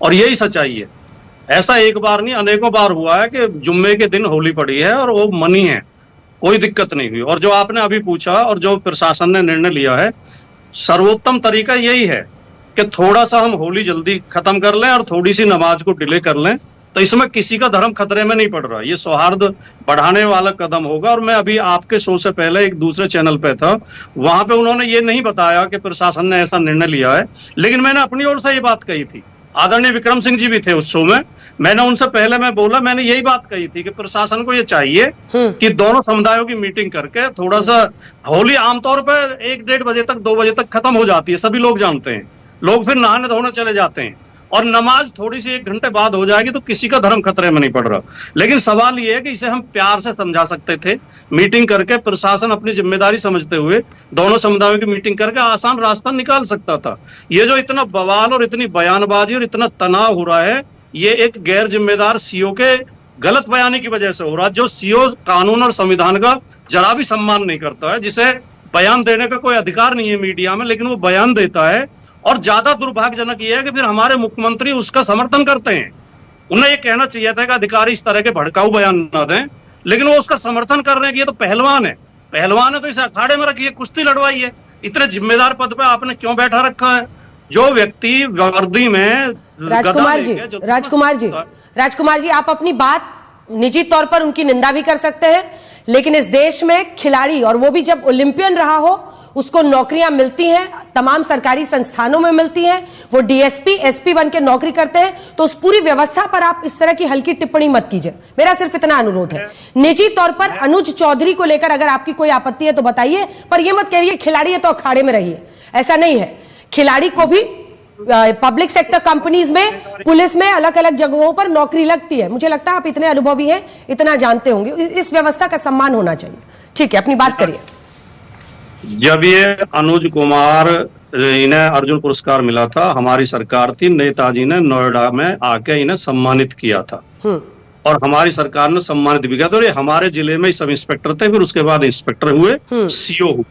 और यही सच्चाई है। ऐसा एक बार नहीं अनेकों बार हुआ है कि जुम्मे के दिन होली पड़ी है और वो मनी है, कोई दिक्कत नहीं हुई। और जो आपने अभी पूछा और जो प्रशासन ने निर्णय लिया है, सर्वोत्तम तरीका यही है कि थोड़ा सा हम होली जल्दी खत्म कर लें और थोड़ी सी नमाज को डिले कर लें, तो इसमें किसी का धर्म खतरे में नहीं पड़ रहा। ये सौहार्द बढ़ाने वाला कदम होगा। और मैं अभी आपके शो से पहले एक दूसरे चैनल पे था, वहां पे उन्होंने ये नहीं बताया कि प्रशासन ने ऐसा निर्णय लिया है, लेकिन मैंने अपनी ओर से ये बात कही थी। आदरणीय विक्रम सिंह जी भी थे उस शो में, मैंने उनसे पहले मैं बोला, मैंने यही बात कही थी कि प्रशासन को ये चाहिए कि दोनों समुदायों की मीटिंग करके थोड़ा सा, होली आमतौर पर 1-1:30 बजे तक 2 बजे तक खत्म हो जाती है, सभी लोग जानते हैं, लोग फिर नहाने धोने चले जाते हैं, और नमाज थोड़ी सी 1 घंटे बाद हो जाएगी, तो किसी का धर्म खतरे में नहीं पड़ रहा। लेकिन सवाल ये है कि इसे हम प्यार से समझा सकते थे, मीटिंग करके प्रशासन अपनी जिम्मेदारी समझते हुए दोनों समुदायों की मीटिंग करके आसान रास्ता निकाल सकता था। ये जो इतना बवाल और इतनी बयानबाजी और इतना तनाव हो रहा है, ये एक गैर जिम्मेदार सीओ के गलत बयानी की वजह से हो रहा है, जो सीओ कानून और संविधान का जरा भी सम्मान नहीं करता है, जिसे बयान देने का कोई अधिकार नहीं है मीडिया में, लेकिन वो बयान देता है। और ज्यादा दुर्भाग्यजनक यह है कि फिर हमारे मुख्यमंत्री उसका समर्थन करते हैं। उन्हें यह कहना चाहिए था कि अधिकारी इस तरह के भड़काऊ बयान न दें, लेकिन वो उसका समर्थन कर रहे हैं कि ये तो पहलवान है तो इसे अखाड़े में रखिए, कुश्ती लड़वाइए। इतने जिम्मेदार पद पे आपने क्यों बैठा रखा है? जो व्यक्ति वर्दी में राजकुमार जी, आप अपनी बात निजी तौर पर उनकी निंदा भी कर सकते हैं, लेकिन इस देश में खिलाड़ी, और वो भी जब ओलंपियन रहा हो, उसको नौकरियां मिलती हैं, तमाम सरकारी संस्थानों में मिलती हैं, वो डीएसपी एसपी बन के नौकरी करते हैं, तो उस पूरी व्यवस्था पर आप इस तरह की हल्की टिप्पणी मत कीजिए। मेरा सिर्फ इतना अनुरोध है। निजी तौर पर अनुज चौधरी को लेकर अगर आपकी कोई आपत्ति है तो बताइए, पर यह मत कहिए खिलाड़ी है तो अखाड़े में रहिए, ऐसा नहीं है। खिलाड़ी को भी पब्लिक सेक्टर कंपनीज में, पुलिस में, अलग अलग जगहों पर नौकरी लगती है। मुझे लगता है आप इतने अनुभवी हैं, इतना जानते होंगे, इस व्यवस्था का सम्मान होना चाहिए। ठीक है, अपनी बात करिए। जब ये अनुज कुमार, इन्हें अर्जुन पुरस्कार मिला था, हमारी सरकार थी, नेताजी ने नोएडा में आके इन्हें सम्मानित किया था, और हमारी सरकार ने सम्मानित भी किया था। और ये हमारे जिले में सब इंस्पेक्टर थे, फिर उसके बाद इंस्पेक्टर हुए, सीओ हुए।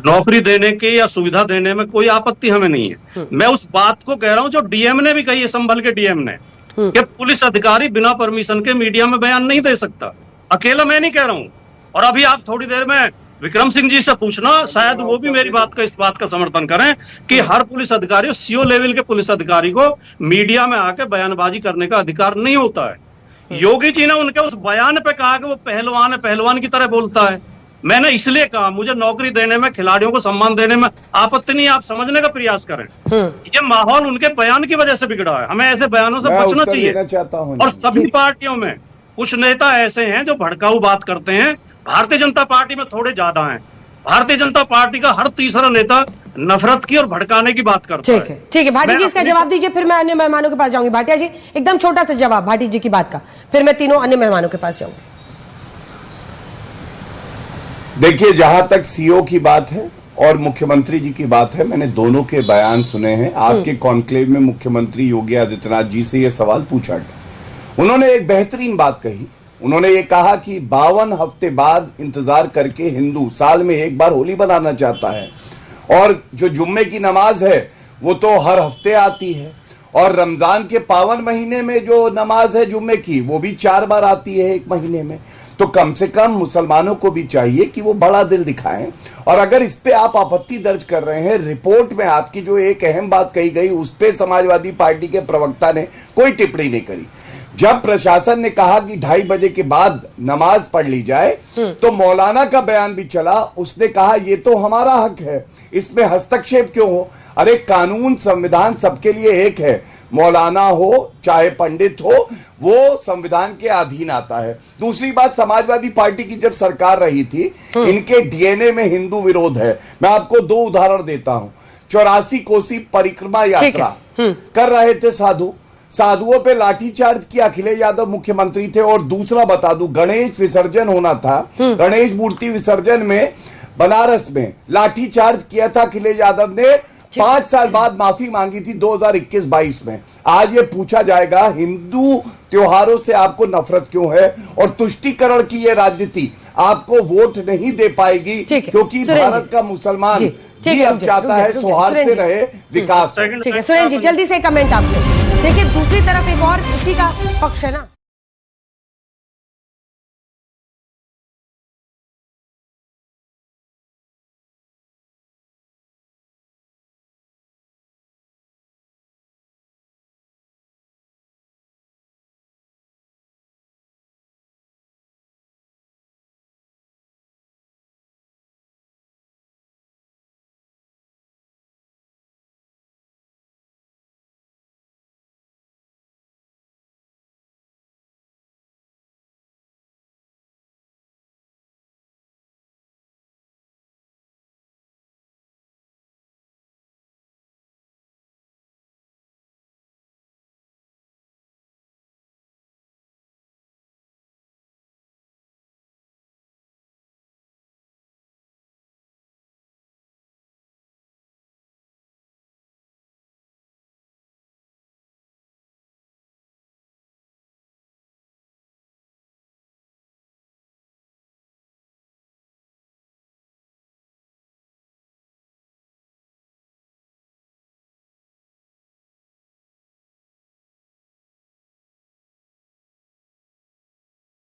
नौकरी देने के या सुविधा देने में कोई आपत्ति हमें नहीं है। मैं उस बात को कह रहा हूं जो डीएम ने भी कही है, संभल के डीएम ने, कि पुलिस अधिकारी बिना परमिशन के मीडिया में बयान नहीं दे सकता। अकेला मैं नहीं कह रहा हूं। और अभी आप थोड़ी देर में विक्रम सिंह जी से पूछना, शायद वो भी मेरी बात का, इस बात का समर्थन करें कि हर पुलिस अधिकारी, सीओ लेवल के पुलिस अधिकारी को मीडिया में आके बयानबाजी करने का अधिकार नहीं होता है। योगी जी ने उनके उस बयान पे कहा कि वो पहलवान है, पहलवान की तरह बोलता है। मैंने इसलिए कहा, मुझे नौकरी देने में, खिलाड़ियों को सम्मान देने में आपत्ति नहीं, आप समझने का प्रयास करें। ये माहौल उनके बयान की वजह से बिगड़ा है, हमें ऐसे बयानों से बचना चाहिए। और सभी पार्टियों में कुछ नेता ऐसे हैं जो भड़काऊ बात करते हैं। भारतीय जनता पार्टी में थोड़े ज्यादा हैं। भारतीय जनता पार्टी का हर तीसरा नेता नफरत की और भड़काने की बात करता है। ठीक है, भाटी जी इसका जवाब दीजिए, फिर मैं अन्य मेहमानों के पास जाऊंगी। भाटिया जी, एकदम छोटा सा जवाब भाटी जी की बात का, फिर मैं तीनों अन्य मेहमानों के पास जाऊंगी। देखिए, जहां तक सीओ की बात है और मुख्यमंत्री जी की बात है, मैंने दोनों के बयान सुने हैं। आपके कॉन्क्लेव में मुख्यमंत्री योगी आदित्यनाथ जी से यह सवाल पूछा गया, उन्होंने एक बेहतरीन बात कही। उन्होंने ये कहा कि 52 हफ्ते बाद इंतजार करके हिंदू साल में एक बार होली बनाना चाहता है, और जो जुम्मे की नमाज है वो तो हर हफ्ते आती है, और रमजान के पावन महीने में जो नमाज है जुम्मे की, वो भी 4 बार आती है एक महीने में। तो कम से कम मुसलमानों को भी चाहिए कि वो बड़ा दिल दिखाएं। और अगर इस पे आप आपत्ति दर्ज कर रहे हैं, रिपोर्ट में आपकी जो एक अहम बात कही गई, उस पे समाजवादी पार्टी के प्रवक्ता ने कोई टिप्पणी नहीं करी। जब प्रशासन ने कहा कि 2:30 बजे के बाद नमाज पढ़ ली जाए, तो मौलाना का बयान भी चला। उसने कहा ये तो हमारा हक है, इसमें हस्तक्षेप क्यों हो? अरे कानून संविधान सबके लिए एक है, मौलाना हो चाहे पंडित हो, वो संविधान के अधीन आता है। दूसरी बात, समाजवादी पार्टी की जब सरकार रही थी, इनके डीएनए में हिंदू विरोध है। मैं आपको 2 उदाहरण देता हूं। 84 कोसी परिक्रमा यात्रा कर रहे थे साधुओं पे लाठीचार्ज किया, अखिलेश यादव मुख्यमंत्री थे। और दूसरा बता दूं, गणेश विसर्जन होना था, गणेश मूर्ति विसर्जन में बनारस में लाठीचार्ज किया था अखिलेश यादव ने। 5 साल बाद माफी मांगी थी 2021-22 में। आज ये पूछा जाएगा हिंदू त्योहारों से आपको नफरत क्यों है, और तुष्टीकरण की ये राजनीति आपको वोट नहीं दे पाएगी, क्योंकि भारत का मुसलमान भी अब चाहता है सौहार्द से रहे, विकास। ठीक है सुरेंद्र जी, जल्दी से कमेंट आपसे। देखिए दूसरी तरफ एक और इसी का पक्ष है ना।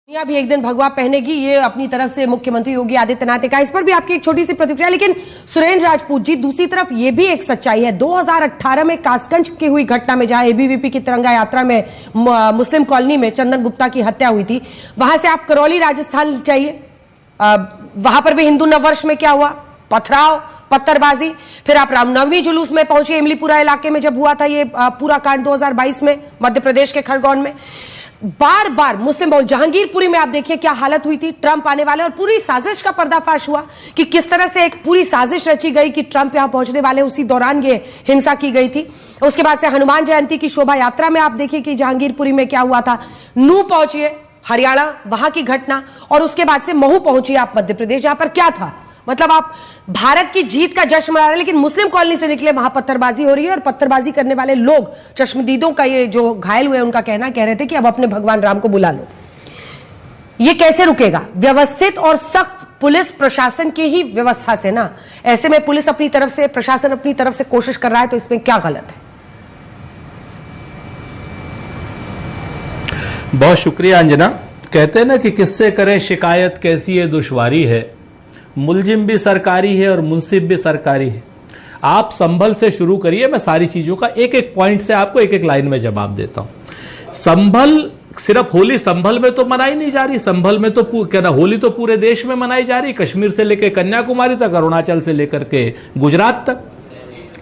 भी एक दिन भगवा पहनेगी, ये अपनी तरफ से मुख्यमंत्री योगी आदित्यनाथ ने कहा। इस पर भी आपकी एक छोटी सी प्रतिक्रिया। लेकिन सुरेंद्र राजपूत जी, दूसरी तरफ ये भी एक सच्चाई है, 2018 में कासगंज की हुई घटना में जहां एबीवीपी की तिरंगा यात्रा में मुस्लिम कॉलोनी में चंदन गुप्ता की हत्या हुई थी, वहां से आप करौली राजस्थान जाइए, वहां पर भी हिंदू नववर्ष में क्या हुआ, पथराव, पत्थरबाजी। फिर आप रामनवमी जुलूस में पहुंचे इमलीपुरा इलाके में जब हुआ था ये पूरा कांड 2022 में मध्य प्रदेश के खरगोन में। बार बार मुस्लिम बहुल जहांगीरपुरी में आप देखिए क्या हालत हुई थी, ट्रंप आने वाले, और पूरी साजिश का पर्दाफाश हुआ कि किस तरह से एक पूरी साजिश रची गई कि ट्रंप यहां पहुंचने वाले, उसी दौरान ये हिंसा की गई थी। उसके बाद से हनुमान जयंती की शोभा यात्रा में आप देखिए कि जहांगीरपुरी में क्या हुआ था। नूह पहुंचिए हरियाणा, वहां की घटना, और उसके बाद से महू पहुंचिए आप मध्य प्रदेश, जहां पर क्या था, मतलब आप भारत की जीत का जश्न मना रहे हैं, लेकिन मुस्लिम कॉलोनी से निकले वहां पत्थरबाजी हो रही है। और पत्थरबाजी करने वाले लोग, चश्मदीदों का ये जो घायल हुए उनका कहना, कह रहे थे कि अब अपने भगवान राम को बुला लो। ये कैसे रुकेगा? व्यवस्थित और सख्त पुलिस प्रशासन की ही व्यवस्था से ना। ऐसे में पुलिस अपनी तरफ से, प्रशासन अपनी तरफ से कोशिश कर रहा है, तो इसमें क्या गलत है? बहुत शुक्रिया अंजना। कहते हैं ना कि किससे करें शिकायत, कैसी ये दुश्वारी है। मुलजिम भी सरकारी है और मुंसिफ भी सरकारी है। आप संभल से शुरू करिए, मैं सारी चीजों का एक एक पॉइंट से आपको एक एक लाइन में जवाब देता हूं। संभल, सिर्फ होली संभल में तो मनाई नहीं जा रही, संभल में तो क्या ना, होली तो पूरे देश में मनाई जा रही, कश्मीर से लेकर कन्याकुमारी तक, अरुणाचल से लेकर के गुजरात तक,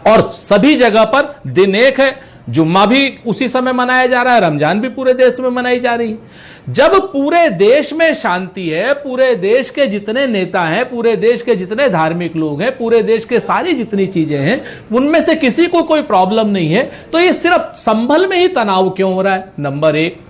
और सभी जगह पर दिन एक है। जुम्मा भी उसी समय मनाया जा रहा है, रमजान भी पूरे देश में मनाई जा रही है। जब पूरे देश में शांति है, पूरे देश के जितने नेता हैं, पूरे देश के जितने धार्मिक लोग हैं, पूरे देश के सारी जितनी चीजें हैं, उनमें से किसी को कोई प्रॉब्लम नहीं है, तो ये सिर्फ संभल में ही तनाव क्यों हो रहा है? नंबर एक।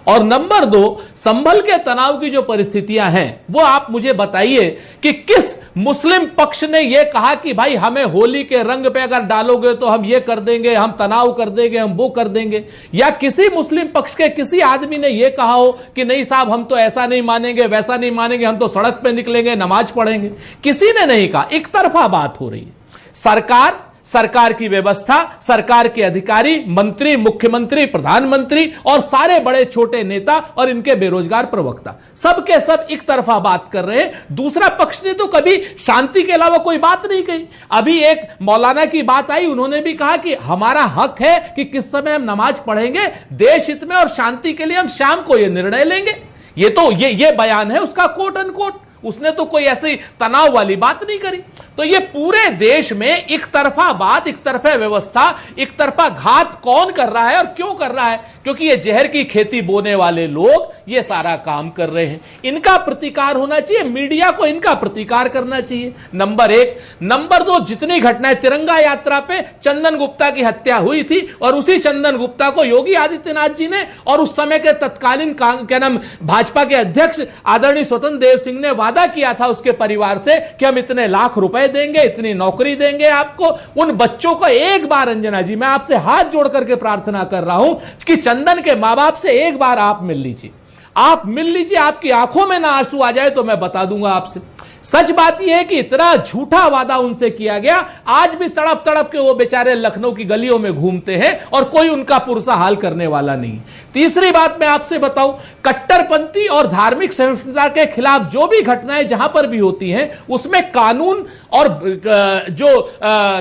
और नंबर दो, संभल के तनाव की जो परिस्थितियां हैं वो आप मुझे बताइए कि किस मुस्लिम पक्ष ने यह कहा कि भाई हमें होली के रंग पे अगर डालोगे तो हम ये कर देंगे, हम तनाव कर देंगे, हम वो कर देंगे। या किसी मुस्लिम पक्ष के किसी आदमी ने यह कहा हो कि नहीं साहब हम तो ऐसा नहीं मानेंगे, वैसा नहीं मानेंगे, हम तो सड़क पे निकलेंगे, नमाज पढ़ेंगे। किसी ने नहीं कहा। एक तरफा बात हो रही है। सरकार की व्यवस्था, सरकार के अधिकारी, मंत्री, मुख्यमंत्री, प्रधानमंत्री और सारे बड़े छोटे नेता और इनके बेरोजगार प्रवक्ता सबके सब एक तरफा बात कर रहे हैं। दूसरा पक्ष ने तो कभी शांति के अलावा कोई बात नहीं कही। अभी एक मौलाना की बात आई, उन्होंने भी कहा कि हमारा हक है कि किस समय हम नमाज पढ़ेंगे, देश हित में और शांति के लिए हम शाम को यह निर्णय लेंगे। ये बयान है उसका, कोट अनकोट। उसने तो कोई ऐसी तनाव वाली बात नहीं करी। तो ये पूरे देश में एक तरफा बात, एक तरफा व्यवस्था, एक तरफा घात कौन कर रहा है और क्यों कर रहा है? क्योंकि ये जहर की खेती बोने वाले लोग ये सारा काम कर रहे हैं। इनका प्रतिकार होना चाहिए, मीडिया को इनका प्रतिकार करना चाहिए, नंबर एक। नंबर दो, जितनी घटनाएं, तिरंगा यात्रा पे चंदन गुप्ता की हत्या हुई थी और उसी चंदन गुप्ता को योगी आदित्यनाथ जी ने और उस समय के तत्कालीन क्या नाम भाजपा के अध्यक्ष आदरणीय स्वतंत्र देव सिंह ने वादा किया था उसके परिवार से कि हम इतने लाख रुपए देंगे, इतनी नौकरी देंगे आपको। उन बच्चों को एक बार, अंजना जी, मैं आपसे हाथ जोड़ करके प्रार्थना कर रहा हूं कि चंदन के मां बाप से एक बार आप मिल लीजिए। आप मिल लीजिए, आपकी आंखों में ना आंसू आ जाए तो मैं बता दूंगा आपसे। सच बात यह है कि इतना झूठा वादा उनसे किया गया, आज भी तड़प तड़प के वो बेचारे लखनऊ की गलियों में घूमते हैं और कोई उनका पुरसा हाल करने वाला नहीं। तीसरी बात मैं आपसे बताऊं, कट्टरपंथी और धार्मिक सहिष्णुता के खिलाफ जो भी घटनाएं जहां पर भी होती हैं, उसमें कानून और जो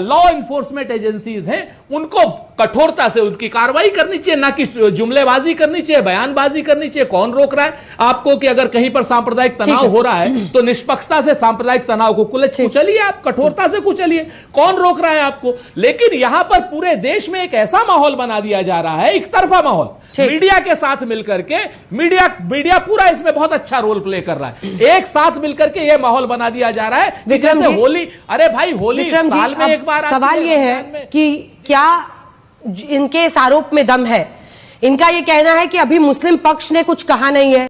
लॉ एनफोर्समेंट एजेंसीज हैं उनको कठोरता से उनकी कार्रवाई करनी चाहिए, ना कि जुमलेबाजी करनी चाहिए, बयानबाजी करनी चाहिए। कौन रोक रहा है आपको कि अगर कहीं पर सांप्रदायिक तनाव हो रहा है तो निष्पक्षता से सांप्रदायिक तनाव को कुचलिए, आप कठोरता से कुचलिए, कौन रोक रहा है आपको? लेकिन यहां पर पूरे देश में एक ऐसा माहौल बना दिया जा रहा है, एक तरफा माहौल, मीडिया के साथ मिलकर के, मीडिया पूरा इसमें बहुत अच्छा रोल प्ले कर रहा है, एक साथ मिलकर के यह माहौल बना दिया जा रहा है जैसे होली। अरे भाई होली साल में एक बार। सवाल यह है कि क्या इनके इस आरोप में दम है? इनका यह कहना है कि अभी मुस्लिम पक्ष ने कुछ कहा नहीं है,